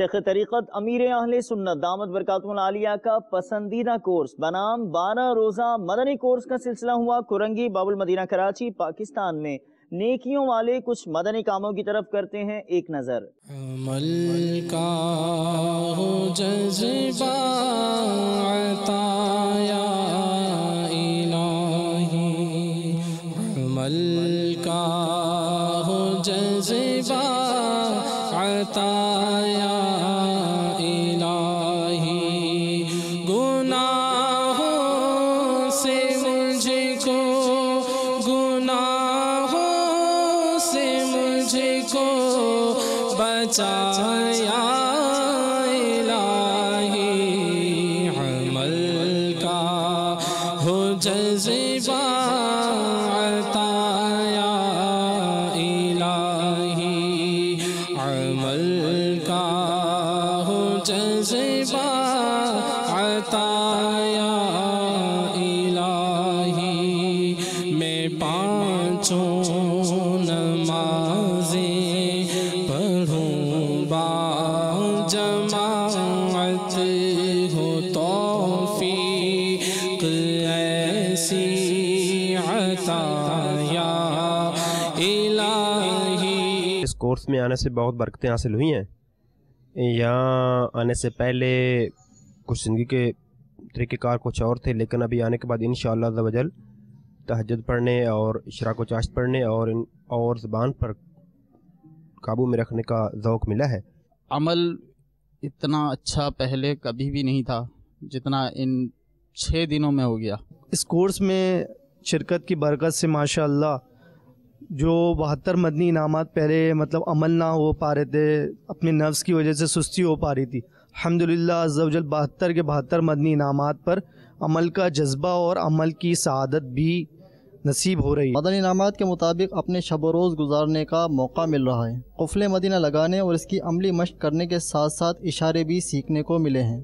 شیخ طریقت امیر اہل سنت دامت برکاتہ العالیہ کا پسندیدہ کورس بنام 12 روزہ مدنی کورس کا سلسلہ ہوا کرنگی باب المدینہ کراچی پاکستان میں۔ نیکیوں والے کچھ مدنی کاموں کی طرف کرتے ہیں ایک نظر۔ عمل کا ہو جذبہ عطا یا الہی، عمل کا ہو جذبہ عطا یا الہی، گناہوں سے مجھ کو، گناہوں سے مجھ کو بچایا الہی، عمل کا ہو جذبہ عطا یا الہی، عمل کا ہو جذبہ عطا یا الہی، میں پانچوں نمازیں پڑھوں با جماعت، ہو توفیق ایسی عطا یا الہی۔ اس کورس میں آنے سے بہت برکتیں حاصل ہوئی ہیں۔ یہاں آنے سے پہلے کچھ زندگی کے طریقہ کار کچھ اور تھے، لیکن ابھی آنے کے بعد انشاءاللہ عز و جل تہجد پڑھنے اور اشراق و چاشت پڑھنے اور زبان پر قابو میں رکھنے کا ذوق ملا ہے۔ عمل اتنا اچھا پہلے کبھی بھی نہیں تھا جتنا ان 6 دنوں میں ہو گیا۔ اس کورس میں شرکت کی برکت سے ماشاءاللہ جو 72 مدنی انعامات پہلے مطلب عمل نہ ہو پا رہے تھے، اپنے نفس کی وجہ سے سستی ہو پا رہی تھی، الحمدللہ عز و جل 72 کے 72 مدنی انعامات پر عمل کا جذبہ اور عمل کی سعادت بھی نصیب ہو رہی ہے۔ مدنی انعامات کے مطابق اپنے شب و روز گزارنے کا موقع مل رہا ہے۔ قفل مدینہ لگانے اور اس کی عملی مشق کرنے کے ساتھ ساتھ اشارے بھی سیکھنے کو ملے ہیں۔